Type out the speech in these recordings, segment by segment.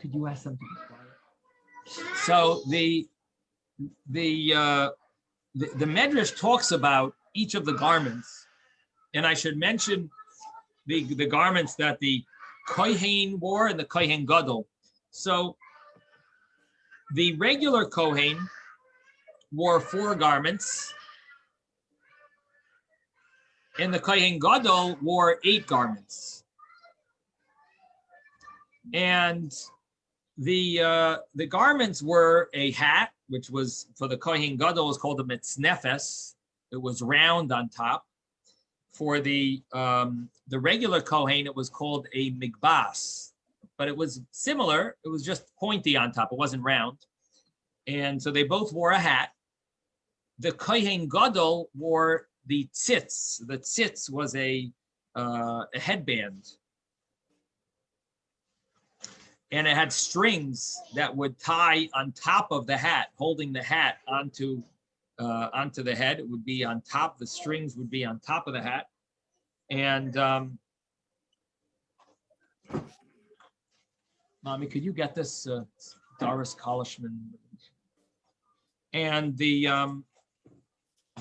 Could you ask them to be quiet? So the Medrash talks about each of the garments, and I should mention the garments that the Kohen wore and the Kohen Gadol. So the regular Kohen wore 4 garments, and the Kohen Gadol wore 8 garments. And the garments were a hat, which was for the Kohen Gadol was called a mitznefes. It was round on top. For the regular Kohen, it was called a migbas, but it was similar. It was just pointy on top. It wasn't round. And so they both wore a hat. The Kohen Gadol wore the tzitz. The tzitz was a headband. And it had strings that would tie on top of the hat, holding the hat onto the head. It would be on top. The strings would be on top of the hat. And Mommy, could you get this Doris Kolishman? And the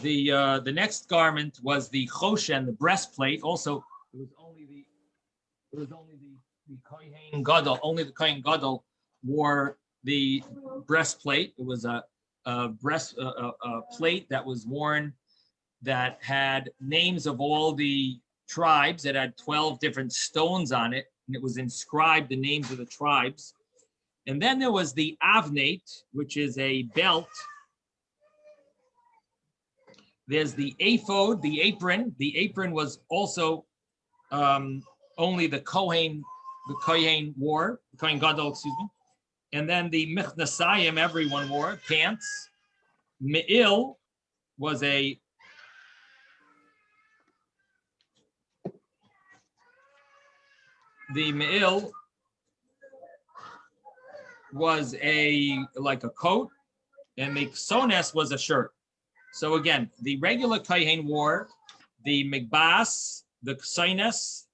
next garment was the choshen, the breastplate. Also, it was only the Kohen Gadol. Only the Kohen Gadol wore the breastplate. It was a plate that was worn that had names of all the tribes. It had 12 different stones on it, and it was inscribed the names of the tribes. And then there was the avnate, which is a belt. There's the ephod, the apron. The apron was also only the Kohen wore, the Kohen Gadol, excuse me. And then the michnasayim, everyone wore, pants. Me'il was the me'il was like a coat, and the ksones was a shirt. So again, the regular Kohen wore the migbas, the ksones,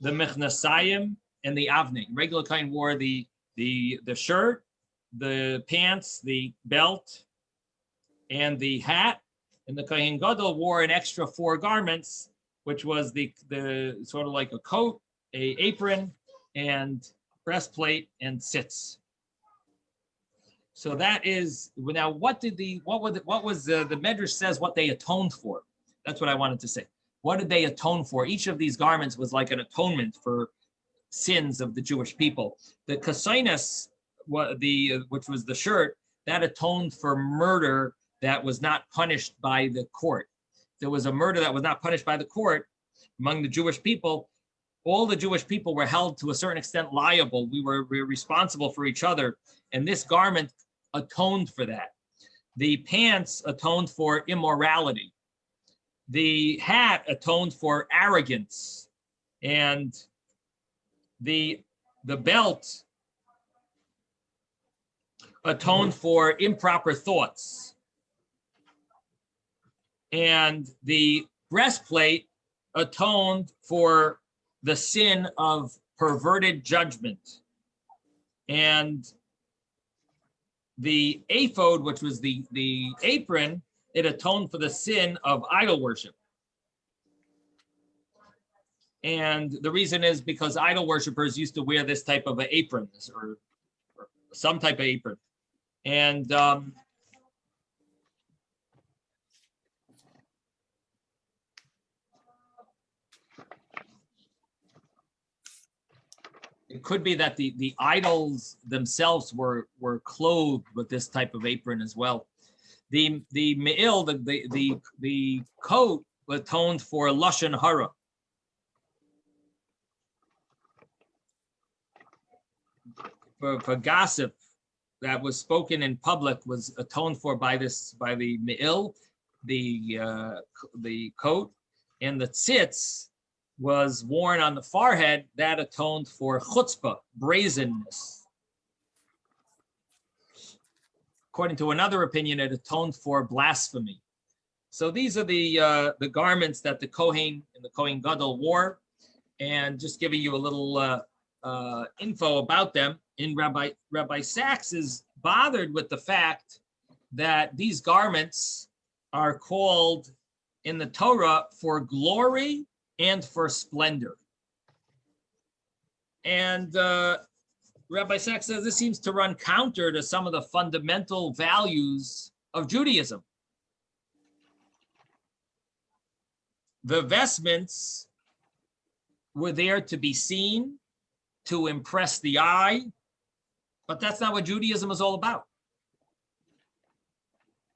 the michnasayim, and the avnei. Regular Kohen wore the shirt, the pants, the belt, and the hat. And the Kohen Gadol wore an extra 4 garments, which was the sort of like a coat, a apron, and breastplate and tzitz. So that is now what was the Medrash says what they atoned for. That's what I wanted to say. What did they atone for? Each of these garments was like an atonement for sins of the Jewish people. The kasoines, which was the shirt, that atoned for murder that was not punished by the court. There was a murder that was not punished by the court among the Jewish people. All the Jewish people were held to a certain extent liable. We were responsible for each other. And this garment atoned for that. The pants atoned for immorality. The hat atoned for arrogance. And the belt atoned for improper thoughts. And the breastplate atoned for the sin of perverted judgment. And the ephod, which was the apron, it atoned for the sin of idol worship. And the reason is because idol worshipers used to wear this type of an apron, or some type of apron. And it could be that the idols themselves were clothed with this type of apron as well. The me'il, the coat atoned for lashon hara. For gossip that was spoken in public was atoned for by the me'il, the coat, and the tzitz was worn on the forehead. That atoned for chutzpah, brazenness. According to another opinion, it atoned for blasphemy. So these are the garments that the Kohen and the Kohen Gadol wore, and just giving you a little info about them. And Rabbi Sacks is bothered with the fact that these garments are called in the Torah for glory and for splendor. And Rabbi Sacks says this seems to run counter to some of the fundamental values of Judaism. The vestments were there to be seen, to impress the eye, but that's not what Judaism is all about.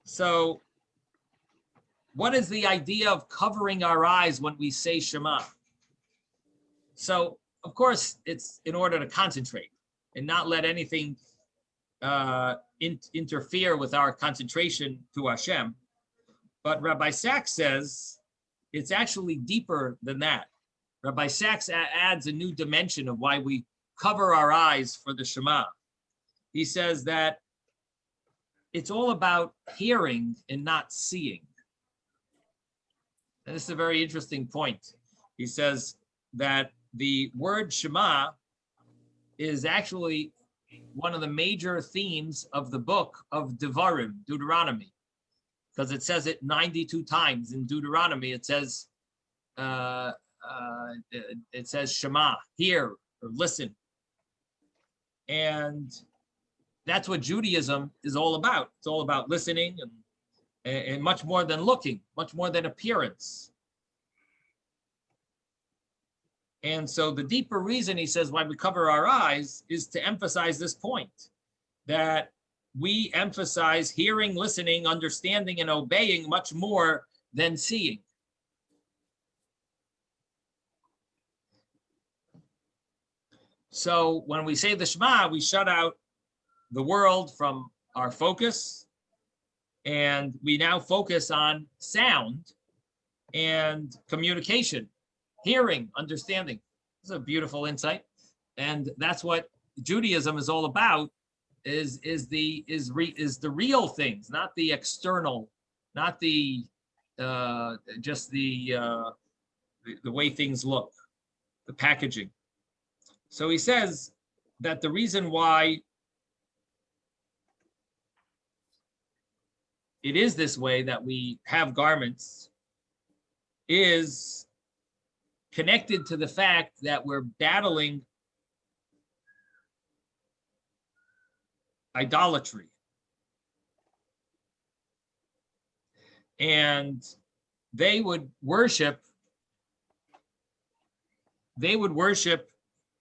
So what is the idea of covering our eyes when we say Shema? So, of course, it's in order to concentrate and not let anything interfere with our concentration to Hashem. But Rabbi Sacks says it's actually deeper than that. Rabbi Sacks adds a new dimension of why we cover our eyes for the Shema. He says that it's all about hearing and not seeing. And this is a very interesting point. He says that the word Shema is actually one of the major themes of the book of Devarim, Deuteronomy, because it says it 92 times in Deuteronomy. It says Shema, hear or listen. And that's what Judaism is all about. It's all about listening and much more than looking, much more than appearance. And so the deeper reason, he says, why we cover our eyes is to emphasize this point, that we emphasize hearing, listening, understanding, and obeying much more than seeing. So when we say the Shema, we shut out the world from our focus, and we now focus on sound and communication, hearing, understanding. This is a beautiful insight, and that's what Judaism is all about. Is the real things, not the external, not the just the way things look, the packaging. So he says that the reason why it is this way that we have garments is connected to the fact that we're battling idolatry. And they would worship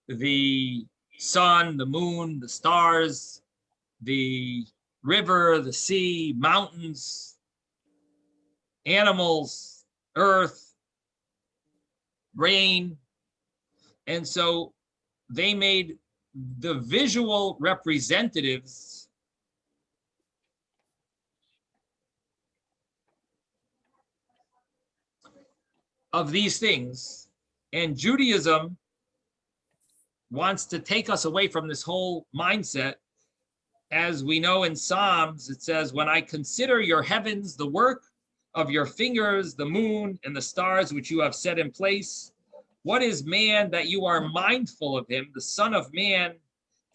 the sun, the moon, the stars, the river, the sea, mountains, animals, earth, rain. And so they made the visual representatives of these things. And Judaism wants to take us away from this whole mindset. As we know in Psalms, it says, when I consider your heavens, the work of your fingers, the moon and the stars which you have set in place, what is man that you are mindful of him, the son of man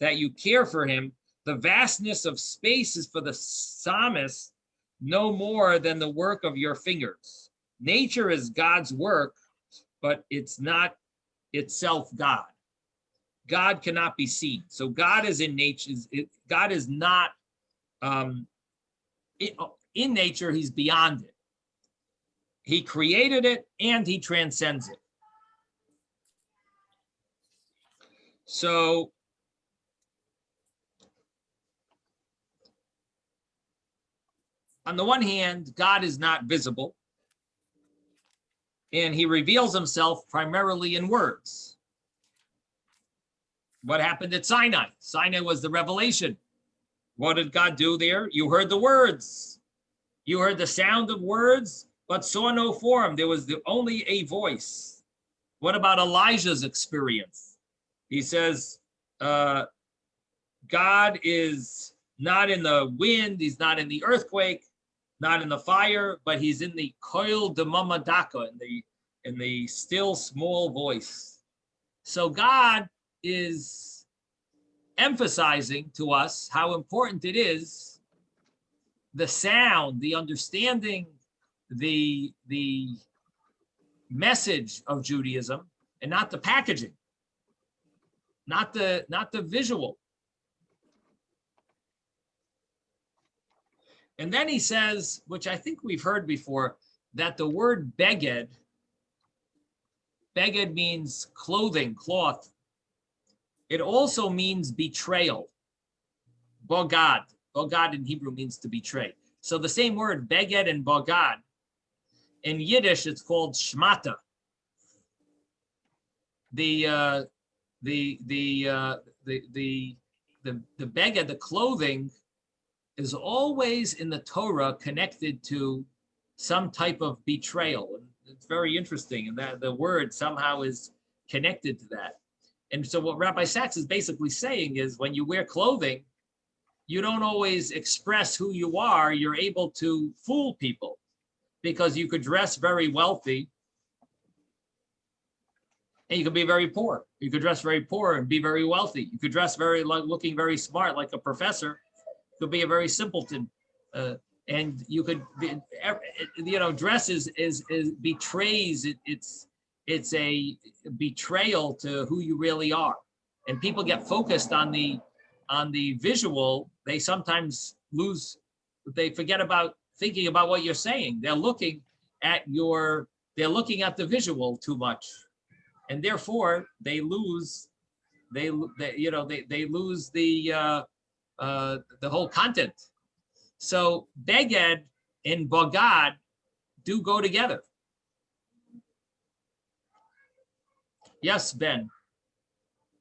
that you care for him? The vastness of space is for the psalmist no more than the work of your fingers. Nature is God's work, but it's not itself God. God cannot be seen. So God is in nature. God is not in nature. He's beyond it. He created it and he transcends it. So on the one hand, God is not visible, and he reveals himself primarily in words. What happened at Sinai? Sinai was the revelation. What did God do there? You heard the words. You heard the sound of words, but saw no form. There was only a voice. What about Elijah's experience? He says, God is not in the wind. He's not in the earthquake, not in the fire, but he's in the koil demamadaka, in the still small voice. So God is emphasizing to us how important it is, the sound, the understanding, the message of Judaism, and not the packaging, not the visual. And then he says, which I think we've heard before, that the word beged means clothing, cloth. It also means betrayal. Bogad. Bogad in Hebrew means to betray. So the same word, beged and bogad, in Yiddish, it's called shmata. The beged, the clothing, is always in the Torah connected to some type of betrayal. And it's very interesting, and that the word somehow is connected to that. And so what Rabbi Sacks is basically saying is, when you wear clothing, you don't always express who you are. You're able to fool people, because you could dress very wealthy and you could be very poor. You could dress very poor and be very wealthy. You could dress very, looking very smart, like a professor. Could be a very simpleton, and you could be, dress is betrays. It's a betrayal to who you really are, and people get focused on the visual. They sometimes lose. They forget about thinking about what you're saying. They're looking at the visual too much, and therefore they lose. They lose the whole content. So beged and bogad do go together. Yes, Ben.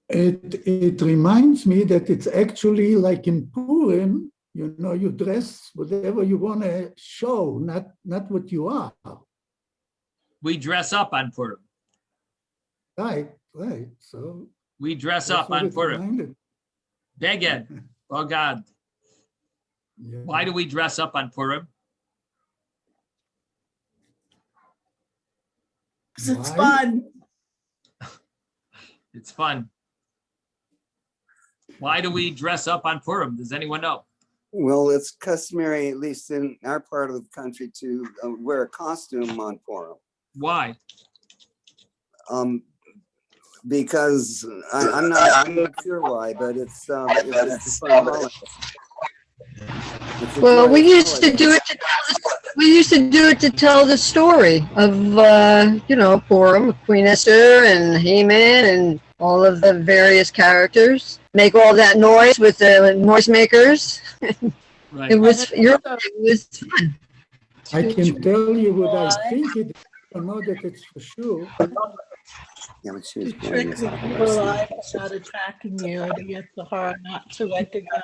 It reminds me that it's actually like in Purim, you dress whatever you want to show, not what you are. We dress up on Purim. Right. So we dress up on Purim. Beged, bogad. Yeah. Why do we dress up on Purim? Because it's fun. It's fun. Why do we dress up on Purim? Does anyone know? Well, it's customary, at least in our part of the country, to wear a costume on Purim. Why? Because I'm not sure why, but it's a fun holiday. Well, we used to do it to tell the story of Purim, Queen Esther and Haman and all of the various characters. Make all that noise with the noisemakers. Right. It was fun. I can tell you what I think it is. I don't know that it's for sure. Yeah, but she was To trick the evil eye without attacking you, to get the heart not to recognize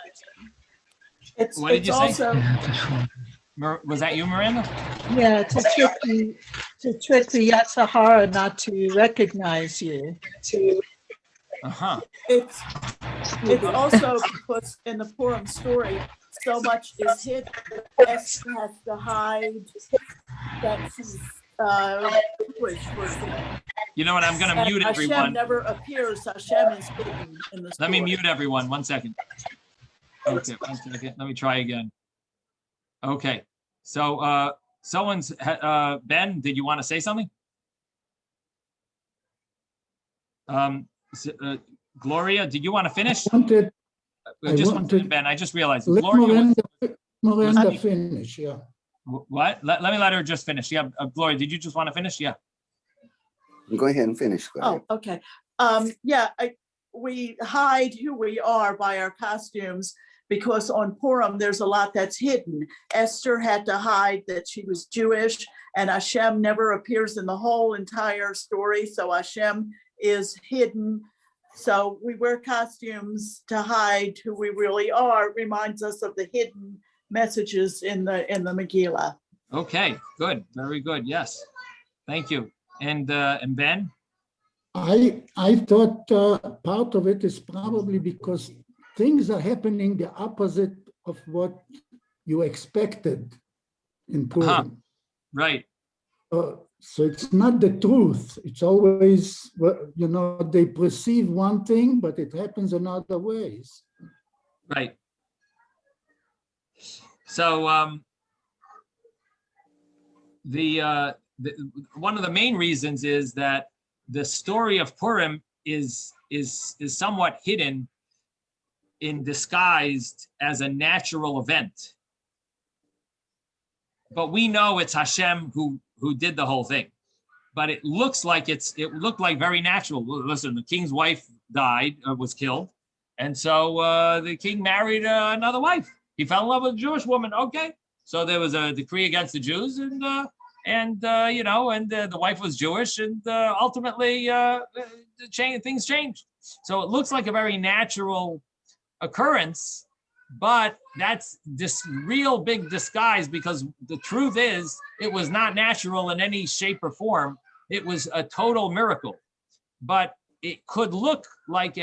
it. What did you say? Was that you, Miranda? Yeah, to trick the Yetzer Hara not to recognize you. Uh-huh. It's also because in the Purim story, so much is hidden. Esther has to hide that she's Jewish. You know what? I'm going to mute everyone. Hashem never appears. Hashem is hidden in the story. Let me mute everyone. 1 second. Okay, 1 second. Let me try again. Okay. So someone's, Ben, did you want to say something? Gloria, did you want to finish? Ben, I just realized. Let Gloria Miranda finish, yeah. What? Let me let her just finish. Yeah, Gloria, did you just want to finish? Yeah. Go ahead and finish. Oh, okay. We hide who we are by our costumes, because on Purim, there's a lot that's hidden. Esther had to hide that she was Jewish, and Hashem never appears in the whole entire story. So Hashem is hidden. So we wear costumes to hide who we really are. It reminds us of the hidden messages in the Megillah. Okay, good. Very good. Yes. Thank you. And Ben? I thought part of it is probably because things are happening the opposite of what you expected in Purim. Right. So it's not the truth. It's always, you know, they perceive one thing, but it happens in other ways. Right. So one of the main reasons is that the story of Purim is somewhat hidden in disguised as a natural event. But we know it's Hashem who did the whole thing. But it looks like it looked like very natural. Listen, the king's wife died, was killed. And so the king married another wife. He fell in love with a Jewish woman. Okay. So there was a decree against the Jews, and the wife was Jewish, and ultimately things changed. So it looks like a very natural occurrence, but that's this real big disguise, because the truth is it was not natural in any shape or form. It was a total miracle, but it could look like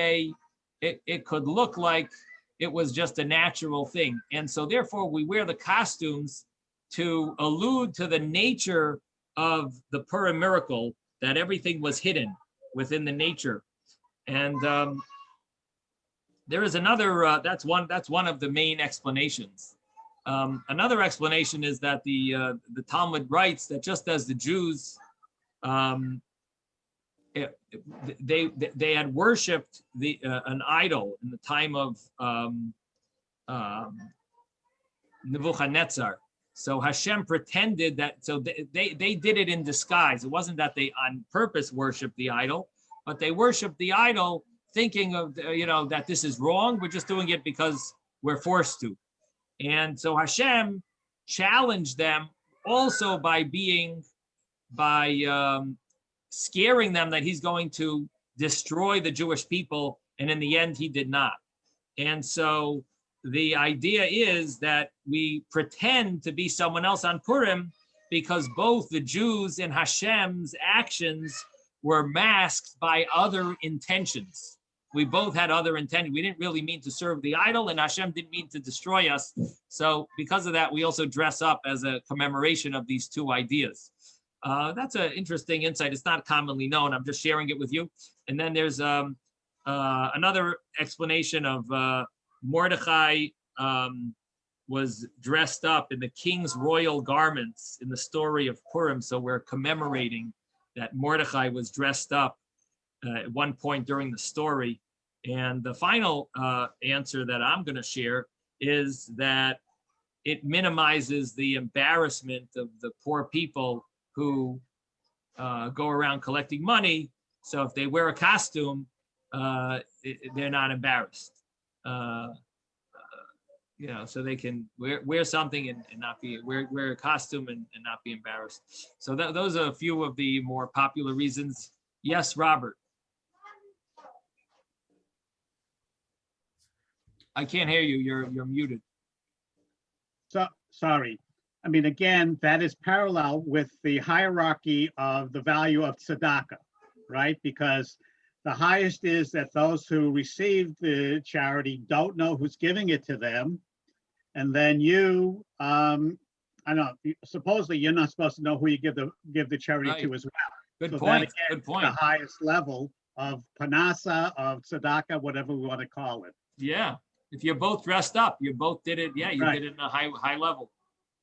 it was just a natural thing. And so therefore we wear the costumes to allude to the nature of the Purim miracle, that everything was hidden within the nature. And there is another, that's one of the main explanations. Another explanation is that the Talmud writes that just as the Jews, they had worshipped an idol in the time of Nebuchadnezzar. So Hashem pretended that, so they did it in disguise. It wasn't that they on purpose worshipped the idol, but they worshipped the idol thinking of, that this is wrong. We're just doing it because we're forced to. And so Hashem challenged them also by scaring them that he's going to destroy the Jewish people. And in the end, he did not. And so the idea is that we pretend to be someone else on Purim because both the Jews and Hashem's actions were masked by other intentions. We both had other intentions. We didn't really mean to serve the idol, and Hashem didn't mean to destroy us. So because of that, we also dress up as a commemoration of these two ideas. That's an interesting insight. It's not commonly known. I'm just sharing it with you. And then there's another explanation of Mordechai was dressed up in the king's royal garments in the story of Purim. So we're commemorating that Mordechai was dressed up at one point during the story. And the final answer that I'm going to share is that it minimizes the embarrassment of the poor people who go around collecting money. So if they wear a costume, they're not embarrassed. So they can wear something and not be, wear a costume and not be embarrassed. So those are a few of the more popular reasons. Yes, Robert. I can't hear you. You're muted. So sorry. I mean, again, that is parallel with the hierarchy of the value of tzedakah, right? Because the highest is that those who receive the charity don't know who's giving it to them. And then you, I don't know, supposedly you're not supposed to know who you give the charity Right. to as well. Good So point. that, again, Good point. the highest level of panasa, of tzedakah, whatever we want to call it. Yeah. If you're both dressed up, you both did it. Yeah, you Right. did it in a high level.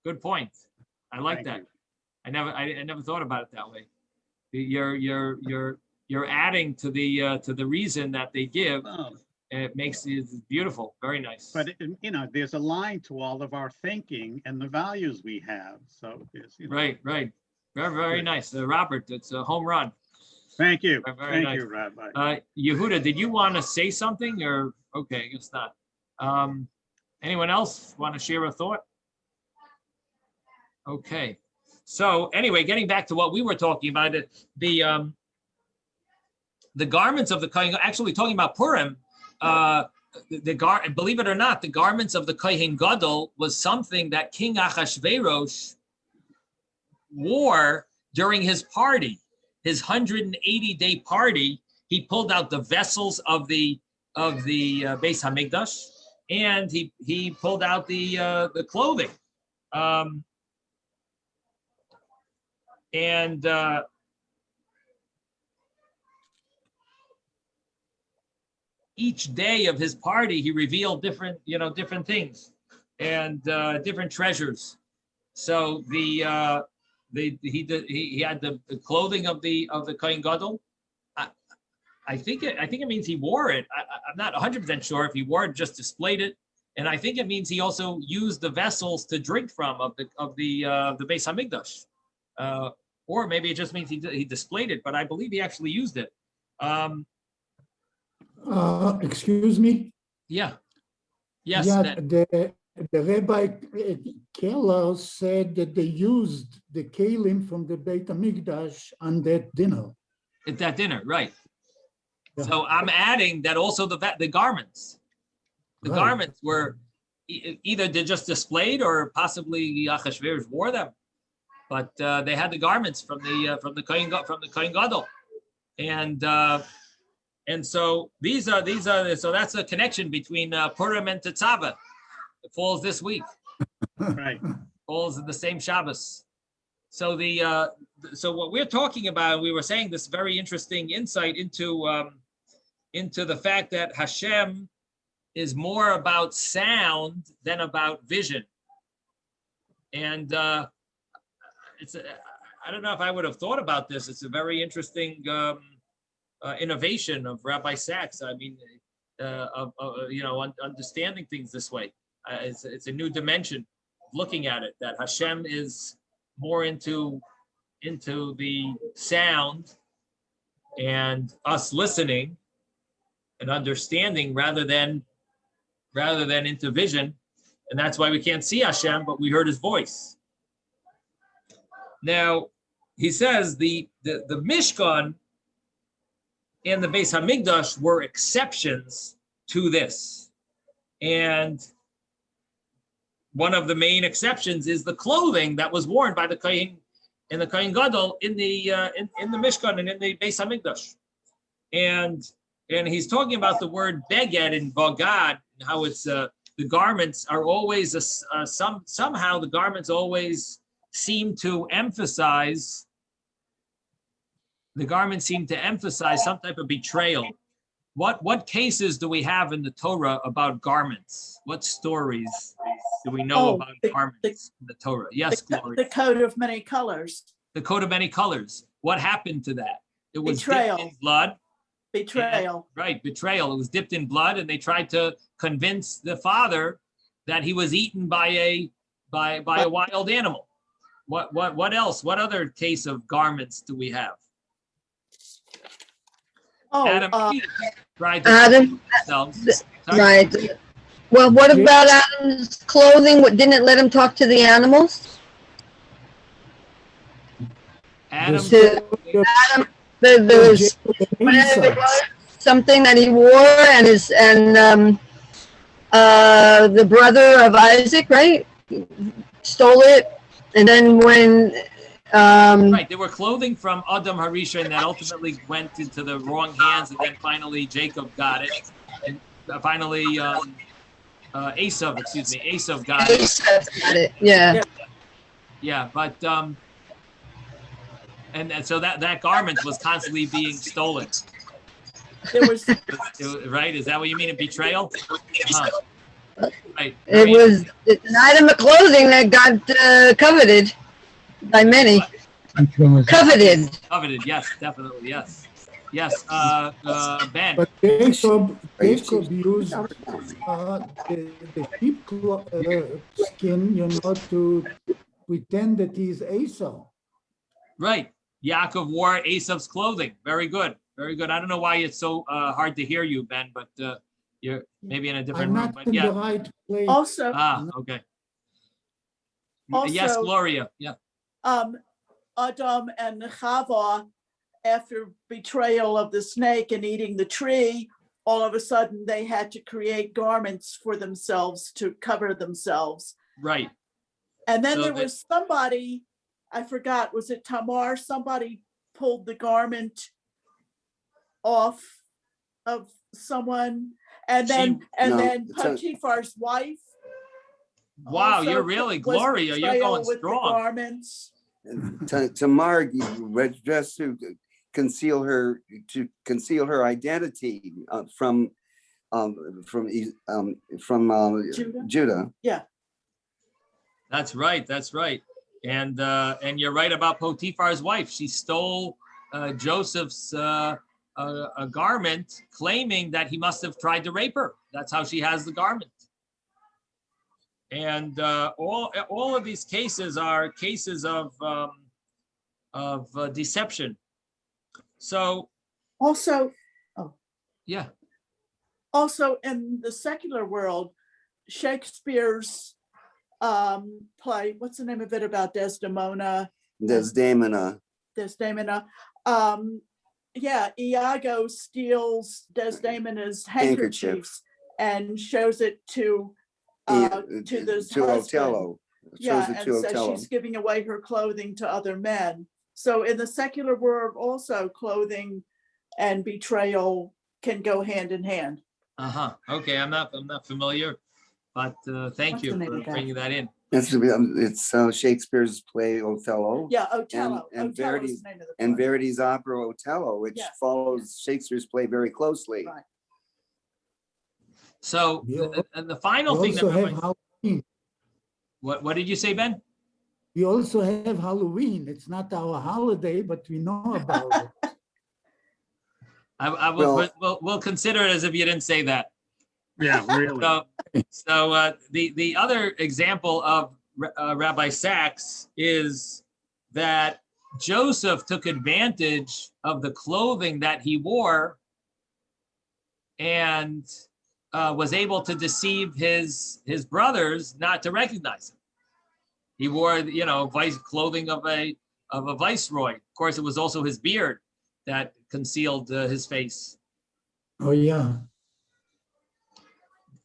Good point. I like Thank that. you. I never thought about it that way. You're adding to the reason that they give. Oh, It makes it beautiful. Very nice. but there's a line to all of our thinking and the values we have. So it's, Right. Very, very Good. nice. Robert, it's a home run. Thank you. Very Thank nice. you, Rabbi. Yehuda, did you want to say something or, okay, I guess not. Anyone else want to share a thought? Okay. So anyway, getting back to what we were talking about, the garments of the Kohen, actually talking about Purim, believe it or not, the garments of the Kohen Gadol was something that King Achashverosh wore during his party, his 180-day party. He pulled out the vessels of the Beis Hamikdash, and he pulled out the clothing. And each day of his party, he revealed different, different things and different treasures. So he had the clothing of the Kohen Gadol. I think it means he wore it. I'm not 100% sure if he wore it, just displayed it. And I think it means he also used the vessels to drink from of the Beis Hamikdash. Or maybe it just means he displayed it, but I believe he actually used it. Excuse me? Yeah. Yes. Yeah, the Rabbi Keller said that they used the kalim from the Beit HaMikdash on that dinner. At that dinner, right. Yeah. So I'm adding that also the garments. The Right. garments were either they just displayed or possibly Achashverosh wore them. But they had the garments from the Kohen Gadol. And so these are so that's a connection between Purim and Tetzave. It falls this week. Right. Falls in the same Shabbos. So so what we're talking about, we were saying this very interesting insight into the fact that Hashem is more about sound than about vision. And I don't know if I would have thought about this. It's a very interesting innovation of Rabbi Sacks. I mean, understanding things this way. It's a new dimension of looking at it, that Hashem is more into the sound and us listening and understanding rather than into vision. And that's why we can't see Hashem, but we heard his voice. Now, he says the Mishkan and the Beis Hamikdash were exceptions to this. And one of the main exceptions is the clothing that was worn by the Kohen and the Kohen Gadol in the Mishkan and in the Beis Hamikdash. And he's talking about the word beged in Bagad, and how it's the garments are always somehow the garments always seem to emphasize some type of betrayal. What cases do we have in the Torah about garments? What stories do we know about garments in the Torah? Yes, Gloria. The coat of many colors. The coat of many colors. What happened to that? It was Betrayal. dipped in blood. Betrayal. Right, betrayal. It was dipped in blood, and they tried to convince the father that he was eaten by a wild animal. What else? What other case of garments do we have? Oh, Adam and Eve tried to Adam, themselves. right. Well, what about Adam's clothing? What, didn't it let him talk to the animals? Adam, There was whatever it was, something that he wore, and the brother of Isaac, right, stole it, and then when right, there were clothing from Adam Harishon that ultimately went into the wrong hands, and then finally Jacob got it, and finally Esav got it. Esav got it. Yeah. Yeah, but and so that garment was constantly being stolen. there was Right? Is that what you mean? A betrayal? Right. It was an item of clothing that got coveted by many. Coveted. Coveted, yes, definitely, yes. Yes, Ben. But Jacob used the sheep skin, to pretend that he's Esau. Right. Yaakov wore Esav's clothing. Very good. Very good. I don't know why it's so hard to hear you, Ben, but you're maybe in a different I'm room. not But in yeah. the right place. also, Okay. Also- Yes, Gloria. Yeah. Adam and Chava, after betrayal of the snake and eating the tree, all of a sudden they had to create garments for themselves to cover themselves. Right. And then So there was somebody, I forgot, was it Tamar? Somebody pulled the garment off of someone, and then No, then it's a- Potiphar's wife. Wow, also you're really was Gloria. You're betrayal going with the strong. garments. Tamar was dressed to conceal her identity from Judah. Yeah, That's right. That's right. And you're right about Potiphar's wife. She stole Joseph's a garment, claiming that he must have tried to rape her. That's how she has the garment. And all of these cases are cases of deception. So also, yeah, also in the secular world, Shakespeare's play, what's the name of it, about Desdemona? Yeah, Iago steals Desdemona's handkerchiefs and shows it to this husband. Othello. Yeah, Shows it and to says Othello. she's giving away her clothing to other men. So in the secular world, also clothing and betrayal can go hand in hand. Okay, I'm not familiar, but thank What's you the name for of that? bringing that in. It's Shakespeare's play Othello. Yeah, Othello. And Othello's the name of the And play. Verdi's opera Othello, which Yeah. follows Shakespeare's play very closely. Right. So You and the final We thing that also have Halloween. what did you say, Ben? We also have Halloween. It's not our holiday, but we know about it. I we'll consider it as if you didn't say that. Yeah, really. So the other example of Rabbi Sacks is that Joseph took advantage of the clothing that he wore and was able to deceive his brothers not to recognize him. He wore, clothing of a viceroy. Of course, it was also his beard that concealed his face. Oh, yeah.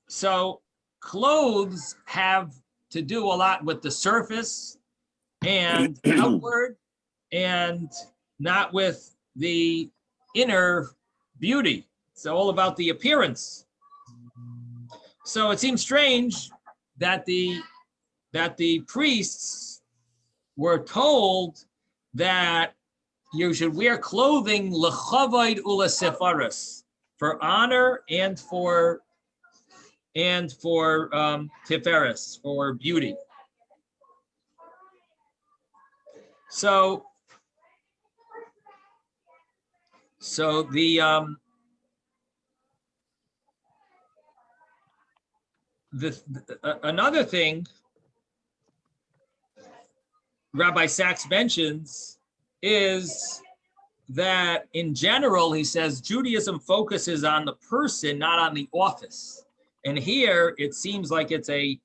So clothes have to do a lot with the surface and outward, and not with the inner beauty. It's all about the appearance. So it seems strange that the priests were told that you should wear clothing lechavod ulesefaris, for honor and for tiferes, for beauty. So the another thing Rabbi Sacks mentions is that in general, he says Judaism focuses on the person, not on the office. And here it seems like it's a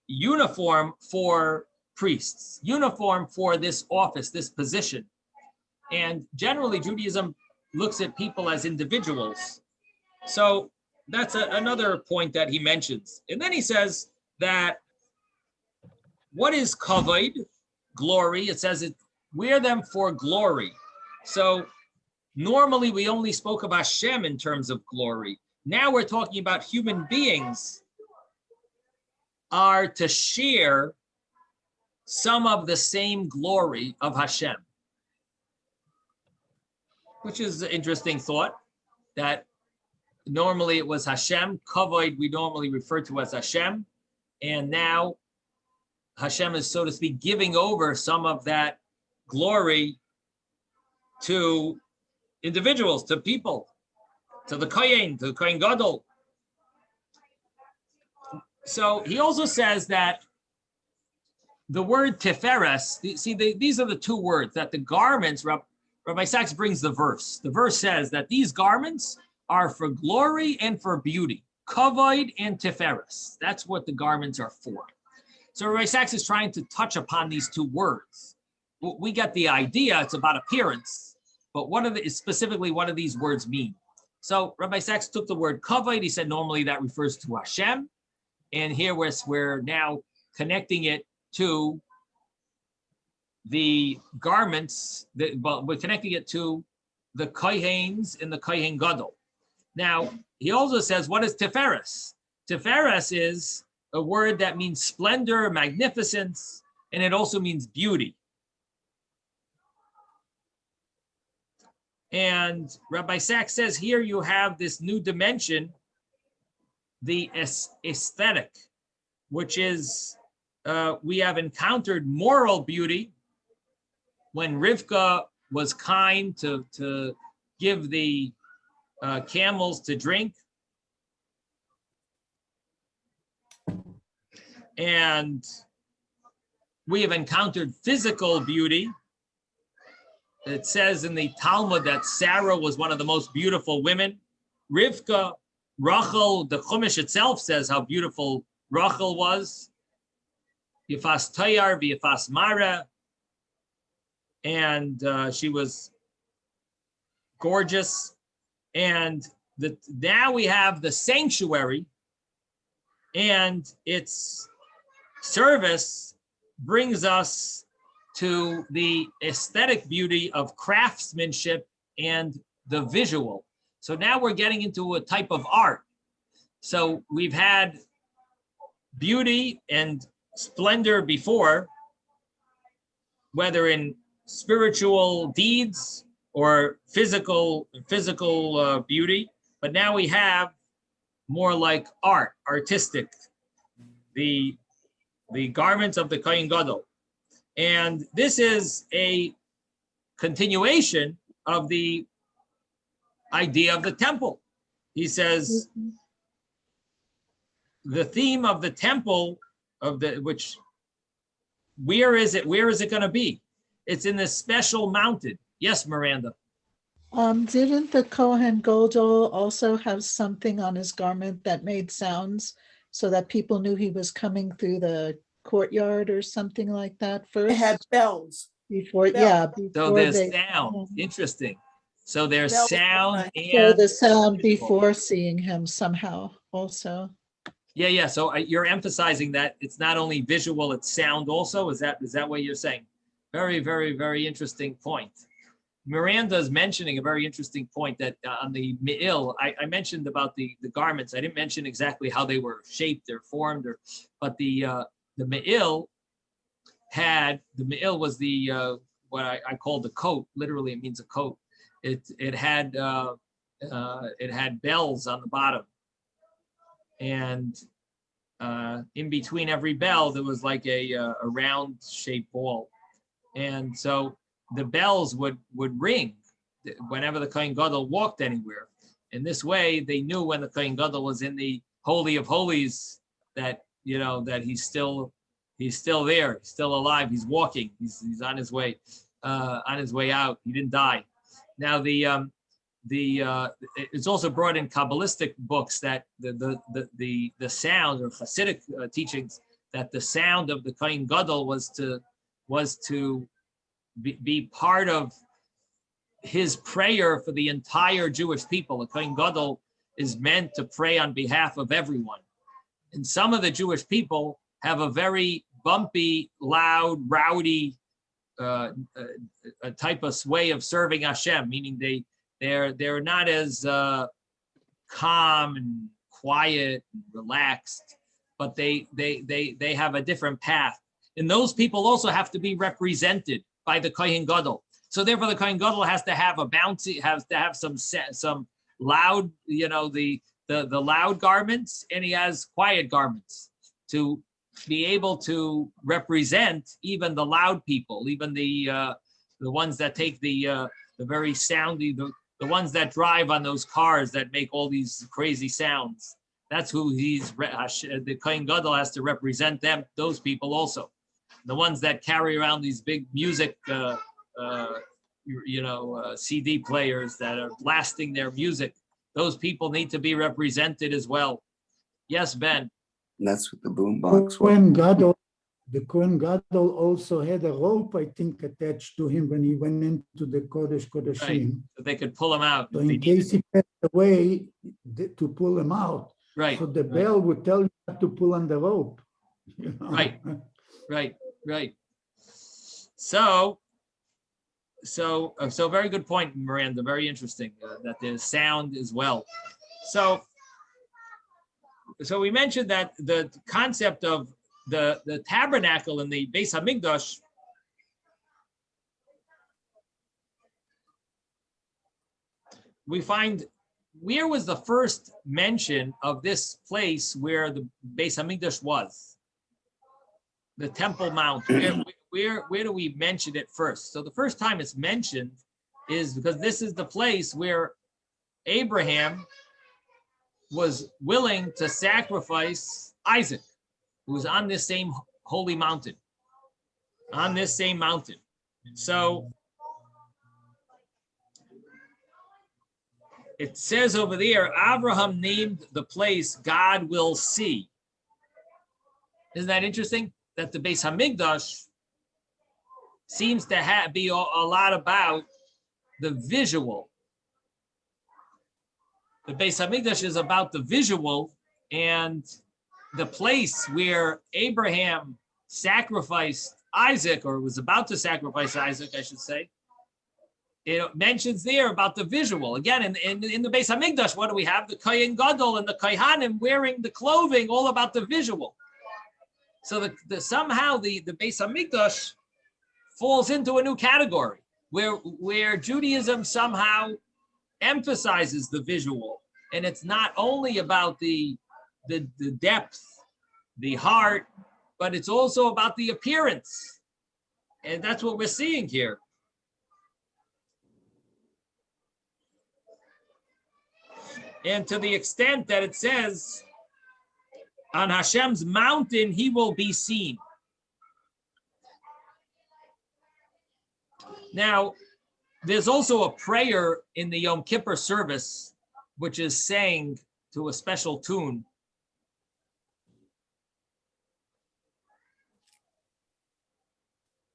uniform for priests, uniform for this office, this position. And generally, Judaism looks at people as individuals. So that's another point that he mentions. And then he says that what is coveted? Glory. It says wear them for glory. So normally we only spoke of Hashem in terms of glory. Now we're talking about human beings are to share some of the same glory of Hashem, which is an interesting thought, that normally it was Hashem, Coveted we normally refer to as Hashem, and now Hashem is, so to speak, giving over some of that glory to individuals, to people, to the Kohen Gadol. So he also says that the word tiferes, these are the two words that the garments, Rabbi Sacks brings the verse. The verse says that these garments are for glory and for beauty, kavod and tiferes. That's what the garments are for. So Rabbi Sacks is trying to touch upon these two words. We get the idea, it's about appearance, but what do these words mean? So Rabbi Sacks took the word kavod. He said normally that refers to Hashem. And here we're now connecting it to the garments, we're connecting it to the Kohanes and the Kohen Gadol. Now, he also says, what is Tiferes? Tiferes is a word that means splendor, magnificence, and it also means beauty. And Rabbi Sacks says here you have this new dimension, the aesthetic, which is, we have encountered moral beauty when Rivka was kind to give the camels to drink. And we have encountered physical beauty. It says in the Talmud that Sarah was one of the most beautiful women. Rivka, Rachel, the Chumash itself says how beautiful Rachel was. Yifas Tayar, Yifas Mara. And she was gorgeous. And now we have the sanctuary, and its service brings us to the aesthetic beauty of craftsmanship and the visual. So now we're getting into a type of art. So we've had beauty and splendor before, whether in spiritual deeds or physical beauty, but now we have more like art, artistic, the garments of the Kohen Gadol. And this is a continuation of the idea of the temple. He says the theme of the temple where is it going to be? It's in this special mountain. Yes, Miranda. Didn't the Kohen Gadol also have something on his garment that made sounds so that people knew he was coming through the courtyard or something like that first? They had bells. Before, Bell. yeah. So Before there's sound. Interesting. So there's Bells. sound So and the sound visual. before seeing him somehow also. Yeah. So you're emphasizing that it's not only visual, it's sound also. Is that what you're saying? Very, very, very interesting point. Miranda's mentioning a very interesting point that on the me'il, I mentioned about the garments. I didn't mention exactly how they were shaped or formed, but the me'il was the what I call the coat. Literally, it means a coat. It had bells on the bottom, and in between every bell there was like a round shaped ball, and so the bells would ring whenever the Kohen Gadol walked anywhere. In this way, they knew when the Kohen Gadol was in the Holy of Holies that that he's still there, he's still alive, he's walking, he's on his way out. He didn't die. Now it's also brought in Kabbalistic books that the sound, or Hasidic teachings, that the sound of the Kohen Gadol was to be part of his prayer for the entire Jewish people. The Kohen Gadol is meant to pray on behalf of everyone. And some of the Jewish people have a very bumpy, loud, rowdy a type of way of serving Hashem, meaning they're not as calm and quiet and relaxed, but they have a different path. And those people also have to be represented by the Kohen Gadol. So therefore, the Kohen Gadol has to have a bouncy, has to have some loud, the loud garments, and he has quiet garments to be able to represent even the loud people, even the ones that take the very soundy, the ones that drive on those cars that make all these crazy sounds. That's who the Kohen Gadol has to represent them, those people also. The ones that carry around these big music, CD players that are blasting their music, those people need to be represented as well. Yes, Ben. And that's what the boombox was. The Kohen Gadol also had a rope, I think, attached to him when he went into the Kodesh Kodashim. Right. So they could pull him out. So in case he passed away, to pull him out. Right. So the bell would tell you not to pull on the rope. Right. Right. So very good point, Miranda. Very interesting that there's sound as well. So we mentioned that the concept of the tabernacle in the Beis Hamikdash we find, where was the first mention of this place where the Beis Hamikdash was? The Temple Mount. Where do we mention it first? So the first time it's mentioned is because this is the place where Abraham was willing to sacrifice Isaac, who was on this same holy mountain. On this same mountain. So it says over there, Abraham named the place God will see. Isn't that interesting? That the Beis Hamikdash seems to be a lot about the visual. The Beis Hamikdash is about the visual, and the place where Abraham sacrificed Isaac, or was about to sacrifice Isaac, I should say, it mentions there about the visual. Again, in the Beis Hamikdash, what do we have? The Kohen Gadol and the Kohanim wearing the clothing, all about the visual. So somehow the Beis Hamikdash falls into a new category where Judaism somehow emphasizes the visual, and it's not only about the depth, the heart, but it's also about the appearance, and that's what we're seeing here. And to the extent that it says, on Hashem's mountain, he will be seen. Now, there's also a prayer in the Yom Kippur service, which is sang to a special tune.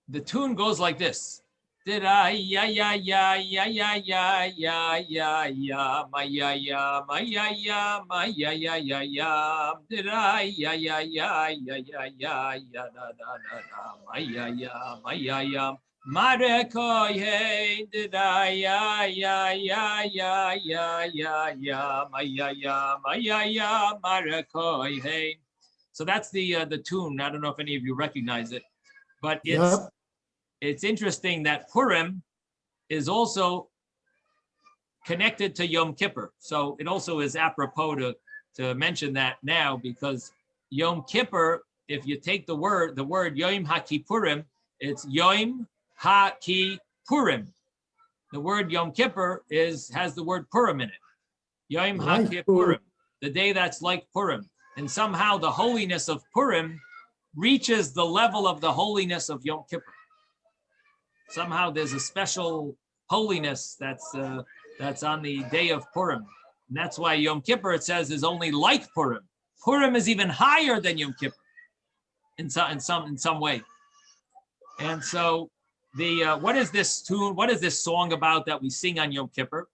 The tune goes like this. Did I ya ya ya ya ya ya ya ya ya ma ya ya ma ya ya ma ya ya ya ya did I ya ya ya ya ya ya ya da da da da ma ya ya Mare koye did I ya ya ya ya ya ya ya ma ya mare koye. So that's the tune. I don't know if any of you recognize it, but it's interesting that Purim is also connected to Yom Kippur. So it also is apropos to mention that now, because Yom Kippur, if you take the word Yom HaKippurim, it's Yom HaKippurim. The word Yom Kippur has the word Purim in it. Yom HaKippurim, the day that's like Purim. And somehow the holiness of Purim reaches the level of the holiness of Yom Kippur. Somehow there's a special holiness that's on the day of Purim. And that's why Yom Kippur, it says, is only like Purim. Purim is even higher than Yom Kippur in some way. And so what is this tune? What is this song about that we sing on Yom Kippur?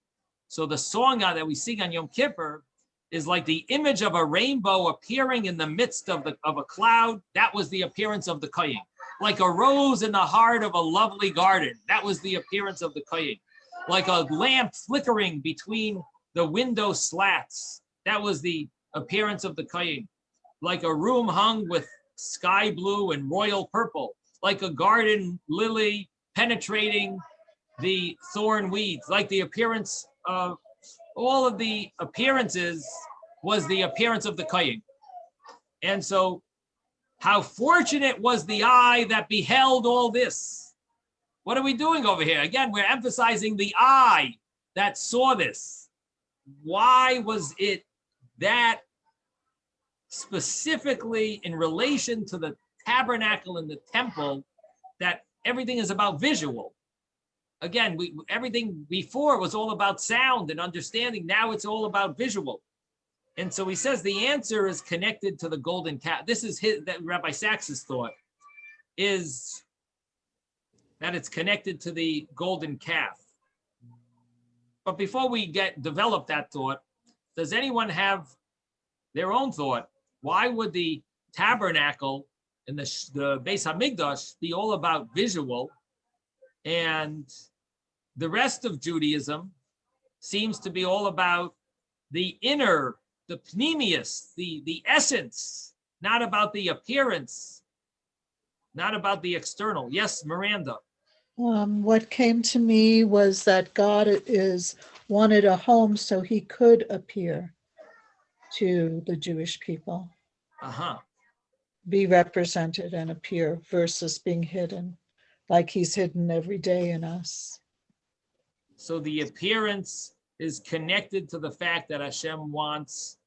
So the song that we sing on Yom Kippur is like the image of a rainbow appearing in the midst of a cloud. That was the appearance of the Kohen. Like a rose in the heart of a lovely garden. That was the appearance of the Kohen. Like a lamp flickering between the window slats. That was the appearance of the Kohen. Like a room hung with sky blue and royal purple. Like a garden lily penetrating the thorn weeds. Like the appearance of all of the appearances was the appearance of the Kohen. And so how fortunate was the eye that beheld all this. What are we doing over here? Again, we're emphasizing the eye that saw this. Why was it that specifically in relation to the tabernacle and the temple that everything is about visual? Again, everything before was all about sound and understanding. Now it's all about visual. And so he says the answer is connected to the golden calf. This is that Rabbi Sacks' thought, is that it's connected to the golden calf. But before we develop that thought, does anyone have their own thought? Why would the tabernacle and the Beis Hamikdash be all about visual, and the rest of Judaism seems to be all about the inner, the pneumius, the essence, not about the appearance, not about the external? Yes, Miranda. What came to me was that God is wanted a home so he could appear to the Jewish people, Uh-huh. be represented and appear versus being hidden, like he's hidden every day in us. So the appearance is connected to the fact that Hashem wants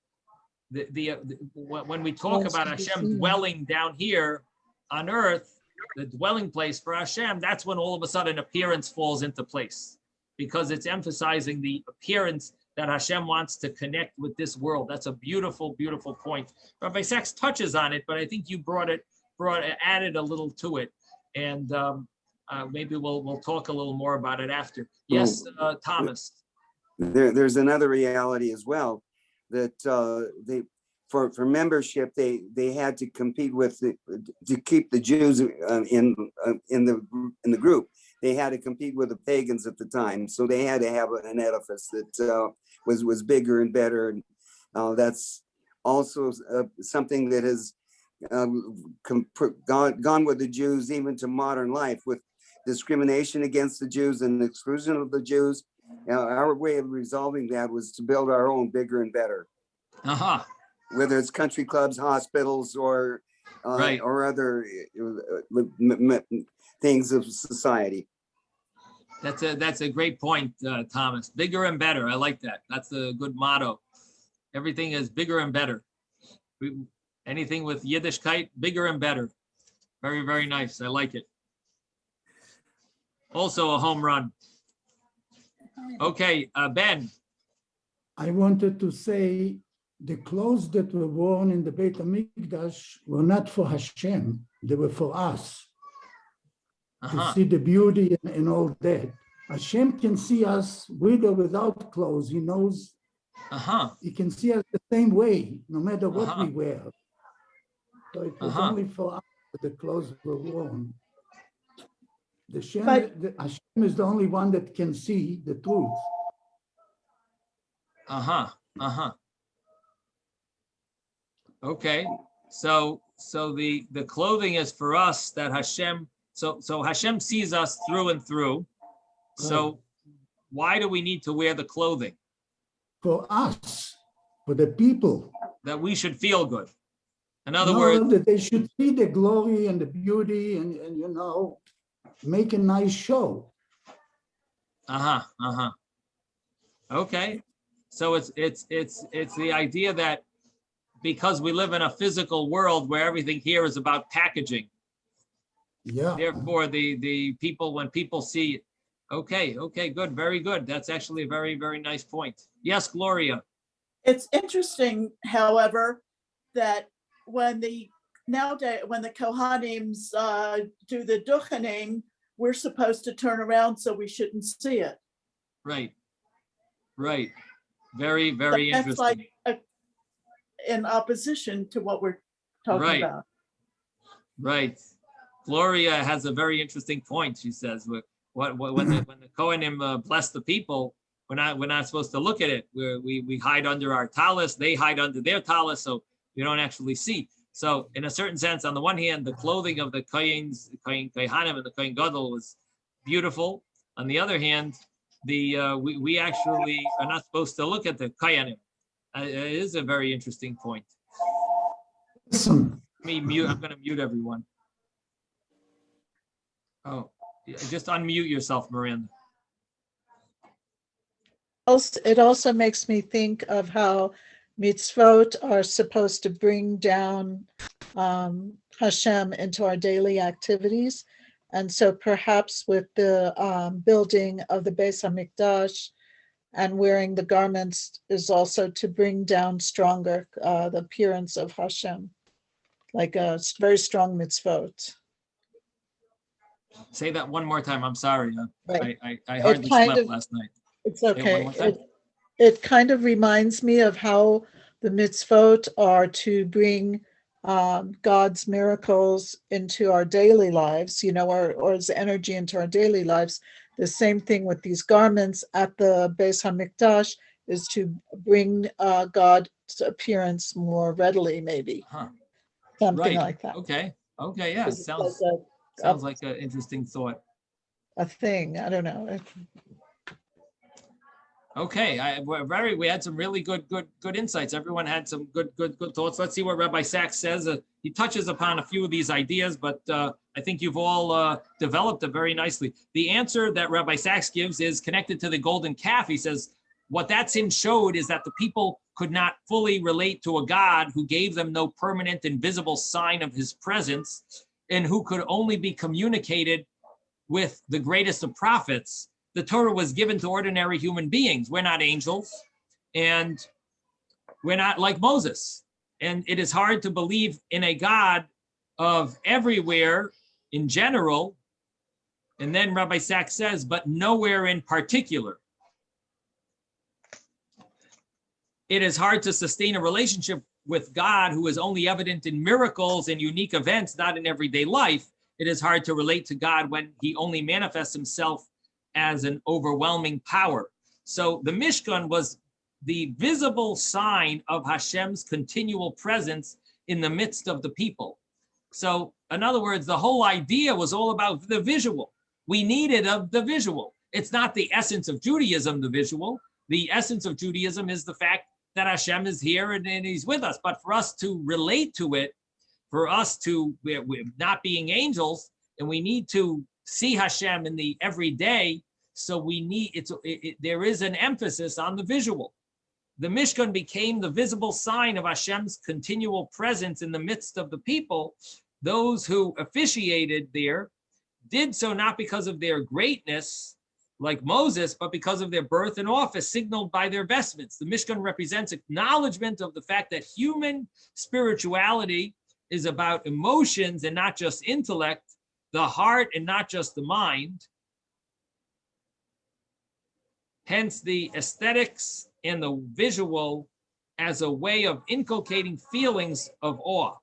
when we talk Wants about to be Hashem seen. dwelling down here on earth, the dwelling place for Hashem, that's when all of a sudden appearance falls into place, because it's emphasizing the appearance that Hashem wants to connect with this world. That's a beautiful, beautiful point. Rabbi Sacks touches on it, but I think you added a little to it. And maybe we'll talk a little more about it after. Yes, Thomas. There's another reality as well, that for membership they had to compete with to keep the Jews in the group. They had to compete with the pagans at the time, so they had to have an edifice that was bigger and better. And that's also something that has gone with the Jews even to modern life, with discrimination against the Jews and exclusion of the Jews. Our way of resolving that was to build our own bigger and better. Uh-huh. Whether it's country clubs, hospitals, or Right. or other things of society. That's a great point, Thomas. Bigger and better. I like that. That's a good motto. Everything is bigger and better. Anything with Yiddishkeit, bigger and better. Very, very nice. I like it. Also a home run. Okay, Ben. I wanted to say the clothes that were worn in the Beit HaMikdash were not for Hashem, they were for us. Uh-huh. To see the beauty and all that. Hashem can see us with or without clothes. He knows, Uh-huh. he can see us the same way, no matter what Uh-huh. we wear. So it was only for us that the clothes were worn. Hashem is the only one that can see the truth. Uh-huh. Uh-huh. Okay. So the clothing is for us that Hashem, so Hashem sees us through and through. So why do we need to wear the clothing? For us, for the people. That we should feel good. In other words, that they should see the glory and the beauty and make a nice show. Uh-huh. Uh-huh. Okay. So it's the idea that because we live in a physical world where everything here is about packaging. Yeah. Therefore, the people, when people see, okay, good, very good. That's actually a very, very nice point. Yes, Gloria. It's interesting, however, that when the Kohanims do the duchening, we're supposed to turn around so we shouldn't see it. Right. Very, very That's interesting. like in opposition to what we're talking about. Right. Gloria has a very interesting point. She says, when the Kohanim bless the people, we're not supposed to look at it. We hide under our talis, they hide under their talis, so we don't actually see. So in a certain sense, on the one hand, the clothing of the Kohanim and the Kohen Gadol was beautiful. On the other hand, we actually are not supposed to look at the Kohanim. It is a very interesting point. Listen. I'm going to mute everyone. Oh, just unmute yourself, Miranda. It also makes me think of how mitzvot are supposed to bring down Hashem into our daily activities. And so perhaps with the building of the Beis HaMikdash and wearing the garments is also to bring down stronger the appearance of Hashem, like a very strong mitzvot. Say that one more time. I'm sorry. Right. I hardly slept last night. It's okay. It kind of reminds me of how the mitzvot are to bring God's miracles into our daily lives, or as energy into our daily lives. The same thing with these garments at the Beis HaMikdash is to bring God's appearance more readily, maybe. Something like that. Okay. Yeah. Sounds like an interesting thought. A thing. I don't know. Okay, we had some really good insights. Everyone had some good thoughts. Let's see what Rabbi Sacks says. He touches upon a few of these ideas, but I think you've all developed it very nicely. The answer that Rabbi Sacks gives is connected to the golden calf. He says, what that sin showed is that the people could not fully relate to a God who gave them no permanent and visible sign of his presence, and who could only be communicated with the greatest of prophets. The Torah was given to ordinary human beings. We're not angels, and we're not like Moses. And it is hard to believe in a God of everywhere in general. And then Rabbi Sacks says, but nowhere in particular. It is hard to sustain a relationship with God who is only evident in miracles and unique events, not in everyday life. It is hard to relate to God when he only manifests himself as an overwhelming power. So the Mishkan was the visible sign of Hashem's continual presence in the midst of the people. So in other words, the whole idea was all about the visual. We needed the visual. It's not the essence of Judaism, the visual. The essence of Judaism is the fact that Hashem is here and he's with us. But for us to relate to it, for us to, we're not being angels, and we need to see Hashem in the everyday, so we need, there is an emphasis on the visual. The Mishkan became the visible sign of Hashem's continual presence in the midst of the people. Those who officiated there did so not because of their greatness, like Moses, but because of their birth and office signaled by their vestments. The Mishkan represents acknowledgement of the fact that human spirituality is about emotions and not just intellect, the heart and not just the mind. Hence the aesthetics and the visual as a way of inculcating feelings of awe.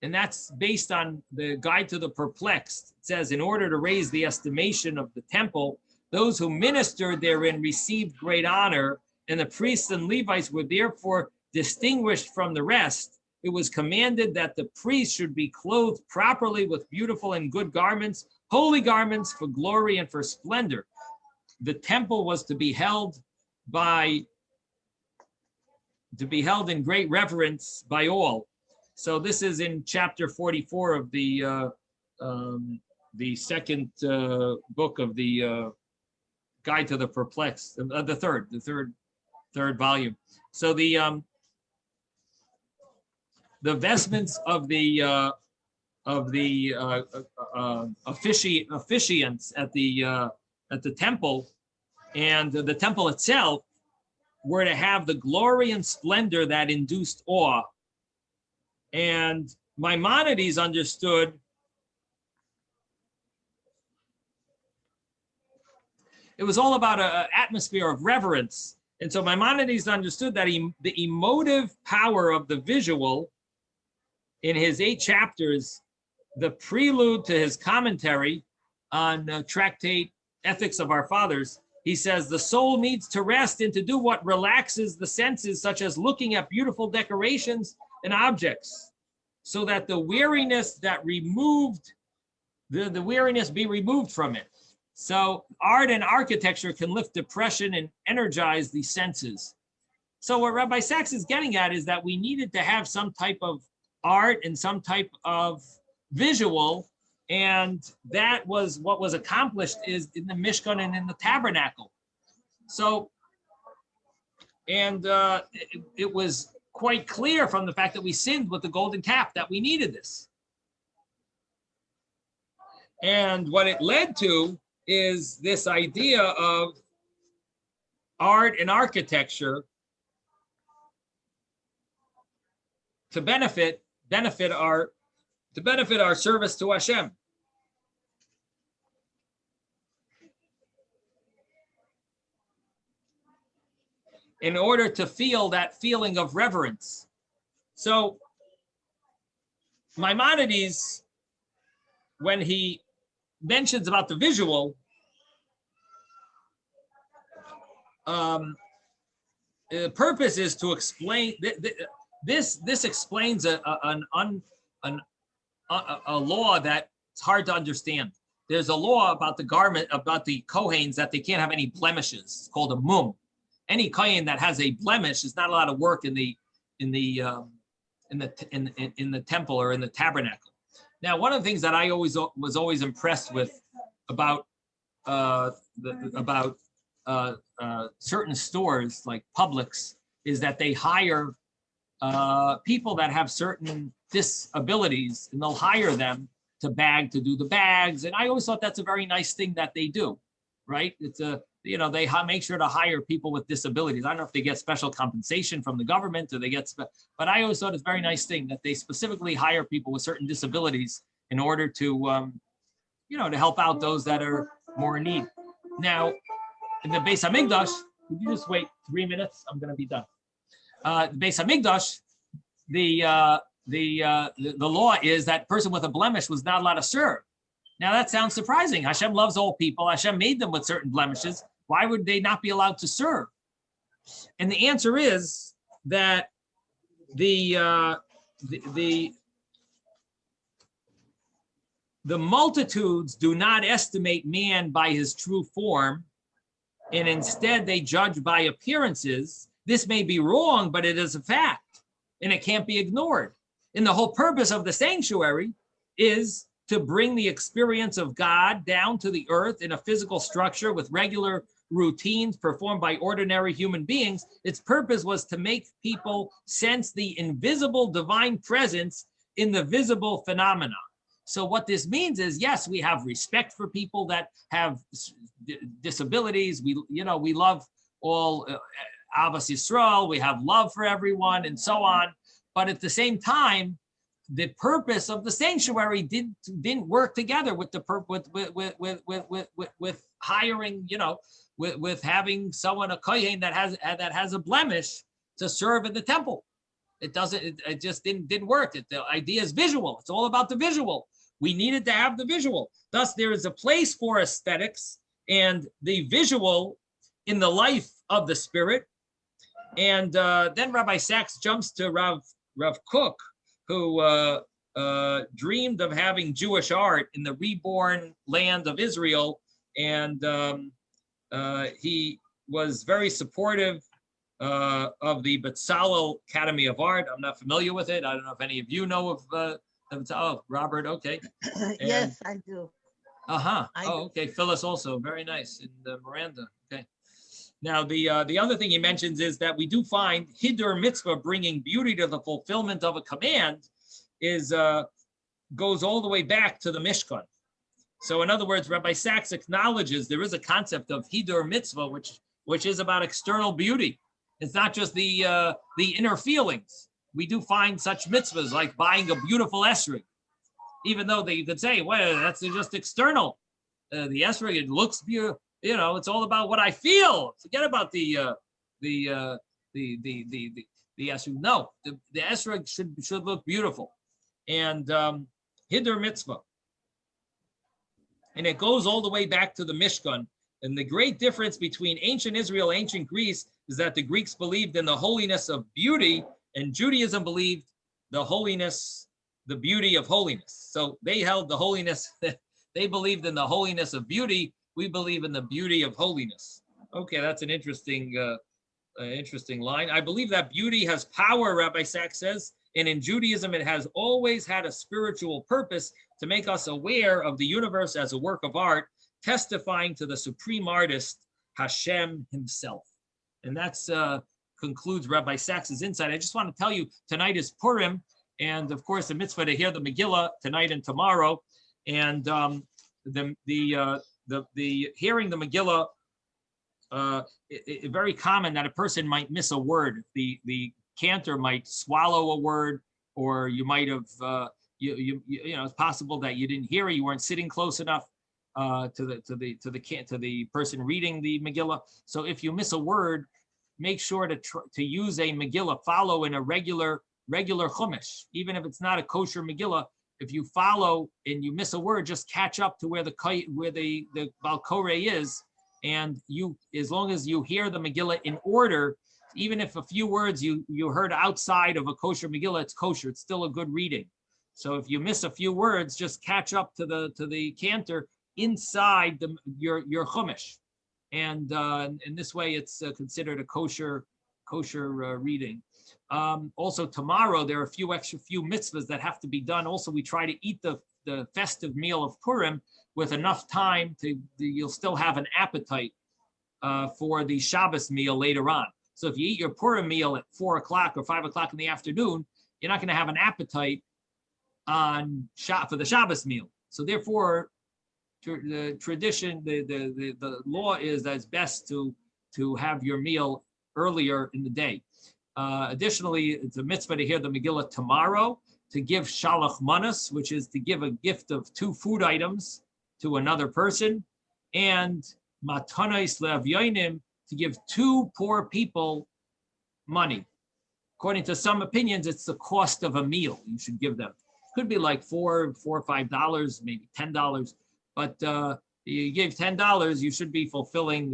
And that's based on the Guide to the Perplexed. It says, in order to raise the estimation of the temple, those who ministered therein received great honor, and the priests and Levites were therefore distinguished from the rest. It was commanded that the priests should be clothed properly with beautiful and good garments, holy garments for glory and for splendor. The temple was to be held in great reverence by all. So this is in chapter 44 of the second book of the Guide to the Perplexed, the third volume. So the vestments of the officiants at the temple and the temple itself were to have the glory and splendor that induced awe. And Maimonides understood it was all about an atmosphere of reverence. And so Maimonides understood that the emotive power of the visual in his 8 chapters, the prelude to his commentary on tractate Ethics of Our Fathers, he says the soul needs to rest and to do what relaxes the senses, such as looking at beautiful decorations and objects, so that the weariness that removed, the weariness be removed from it. So art and architecture can lift depression and energize the senses. So what Rabbi Sacks is getting at is that we needed to have some type of art and some type of visual, and that was what was accomplished is in the Mishkan and in the tabernacle. So, and it was quite clear from the fact that we sinned with the golden calf that we needed this. And what it led to is this idea of art and architecture to benefit our service to Hashem. In order to feel that feeling of reverence. So Maimonides, when he mentions about the visual, the purpose is to explain this explains a law that's hard to understand. There's a law about the garment, about the Kohanes, that they can't have any blemishes. It's called a mum. any kohen that has a blemish is not allowed to work in the temple or in the tabernacle. Now, one of the things that I was always impressed with about certain stores like Publix is that they hire people that have certain disabilities, and they'll hire them to do the bags. And I always thought that's a very nice thing that they do, right? It's they make sure to hire people with disabilities. I don't know if they get special compensation from the government or they get, but I always thought it's a very nice thing that they specifically hire people with certain disabilities in order to, to help out those that are more in need. Now, in the Beis Hamikdash, could you just wait 3 minutes? I'm going to be done. The Beis Hamikdash, the law is that person with a blemish was not allowed to serve. Now that sounds surprising. Hashem loves all people. Hashem made them with certain blemishes. Why would they not be allowed to serve? And the answer is that the multitudes do not estimate man by his true form, and instead they judge by appearances. This may be wrong, but it is a fact, and it can't be ignored. And the whole purpose of the sanctuary is to bring the experience of God down to the earth in a physical structure with regular routines performed by ordinary human beings. Its purpose was to make people sense the invisible divine presence in the visible phenomena. So what this means is, yes, we have respect for people that have disabilities. We love all Ahavas Yisrael. We have love for everyone and so on. But at the same time, the purpose of the sanctuary didn't work together with the with hiring, with having someone, a kohen that has a blemish to serve in the temple. It just didn't work. The idea is visual. It's all about the visual. We needed to have the visual. Thus, there is a place for aesthetics and the visual in the life of the spirit. And then Rabbi Sacks jumps to Rav Kook, who dreamed of having Jewish art in the reborn land of Israel. And he was very supportive of the Bezalel Academy of Art. I'm not familiar with it. I don't know if any of you know of Robert, okay. Yes, I do. Oh, okay. Phyllis also, very nice. And Miranda, okay. Now, the other thing he mentions is that we do find Hidur mitzvah, bringing beauty to the fulfillment of a command, goes all the way back to the Mishkan. So in other words, Rabbi Sacks acknowledges there is a concept of Hidur mitzvah, which is about external beauty. It's not just the inner feelings. We do find such mitzvahs like buying a beautiful esrog, even though you could say, well, that's just external. The esrog, it looks beautiful. It's all about what I feel. Forget about the esrog. No, the esrog should look beautiful. And Hidur mitzvah. And it goes all the way back to the Mishkan. And the great difference between ancient Israel, ancient Greece, is that the Greeks believed in the holiness of beauty, and Judaism believed the beauty of holiness. So they held the holiness, they believed in the holiness of beauty. We believe in the beauty of holiness. Okay, that's an interesting line. I believe that beauty has power, Rabbi Sacks says, and in Judaism, it has always had a spiritual purpose to make us aware of the universe as a work of art, testifying to the supreme artist, Hashem himself. And that's concludes Rabbi Sacks's insight. I just want to tell you, tonight is Purim, and of course the mitzvah to hear the Megillah tonight and tomorrow. And the hearing the Megillah, very common that a person might miss a word. The cantor might swallow a word, or you might have it's possible that you didn't hear it, you weren't sitting close enough to the person reading the Megillah. So if you miss a word, make sure to use a Megillah, follow in a regular chumash, even if it's not a kosher Megillah. If you follow and you miss a word, just catch up to where the Bal Koreh is, and as long as you hear the Megillah in order, even if a few words you heard outside of a kosher Megillah, it's kosher. It's still a good reading. So if you miss a few words, just catch up to the cantor inside your chumash. And in this way, it's considered a kosher reading. Also tomorrow, there are a few mitzvahs that have to be done. Also, we try to eat the festive meal of Purim with enough time you'll still have an appetite for the Shabbos meal later on. So if you eat your Purim meal at 4 o'clock or 5 o'clock in the afternoon, you're not going to have an appetite for the Shabbos meal. So therefore, the tradition, the law is that it's best to have your meal earlier in the day. Additionally, it's a mitzvah to hear the Megillah tomorrow, to give shalach manas, which is to give a gift of 2 food items to another person, and matanos le'avyonim, to give 2 poor people money. According to some opinions, it's the cost of a meal you should give them. Could be like $4 or $5, maybe $10. But you gave $10, you should be fulfilling.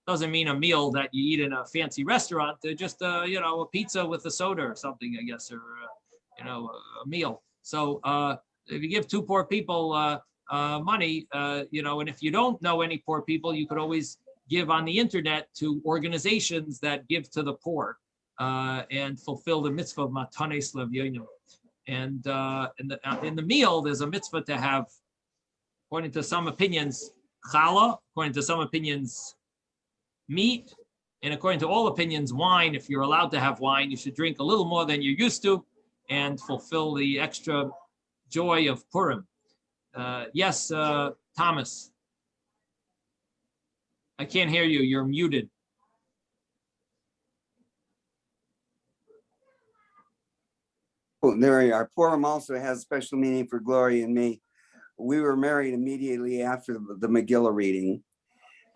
Doesn't mean a meal that you eat in a fancy restaurant. Just a pizza with a soda or something, I guess, or a meal. So if you give 2 poor people money, and if you don't know any poor people, you could always give on the internet to organizations that give to the poor and fulfill the mitzvah of matanes levyonim. And in the meal, there's a mitzvah to have, according to some opinions, challah, according to some opinions, meat, and according to all opinions, wine. If you're allowed to have wine, you should drink a little more than you're used to and fulfill the extra joy of Purim. Yes, Thomas. I can't hear you. You're muted. Oh, there we are. Purim also has special meaning for Gloria and me. We were married immediately after the Megillah reading.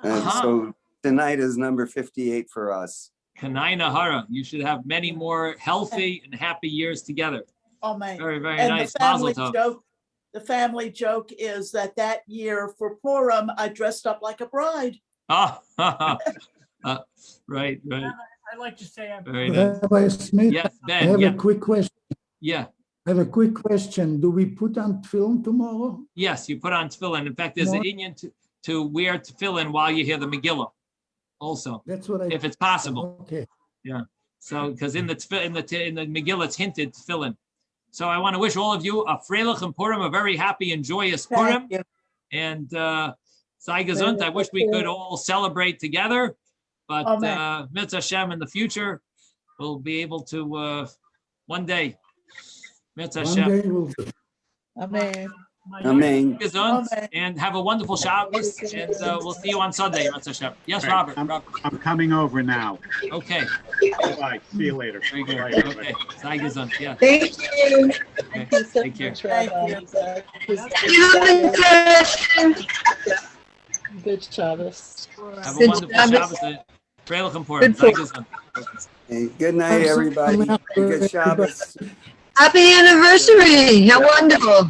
So tonight is number 58 for us. Kanai Nahara. You should have many more healthy and happy years together. Oh, man. Very, very And nice. the family joke is that year for Purim, I dressed up like a bride. Right. I'd like to say, Very nice. Rabbi Smith, Yes, I Ben. have Yeah. a quick question. Yeah. I have a quick question. Do we put on film tomorrow? Yes, you put on tefillin. In fact, there's an Indian to wear tefillin while you hear the Megillah. Also, That's what if it's possible. Okay. Yeah. So, because in the Megillah, it's hinted tefillin. So I want to wish all of you a freilich and Purim, a very happy and joyous Purim. And sei gesund. I wish we could all celebrate together, but Mitzvah Hashem in the future, we'll be able to one day. Mitzvah One Hashem. day we'll do. Amen. Amen. Gesund, and have a wonderful Shabbos, and we'll see you on Sunday. Mitzvah Hashem. Yes, Right, Robert. I'm coming over now. Okay. Bye. See you later. Very good. Bye, everybody. Okay. Sei gesund. Yeah. Thank you. Okay. Thank you so Take care. much, Rabbi. Good Shabbos. Have a Good wonderful Shabbos. Shabbos. Freilich and Purim. Good Sei Purim. gesund. Hey, good night, everybody. Good Shabbos. Happy anniversary. How wonderful.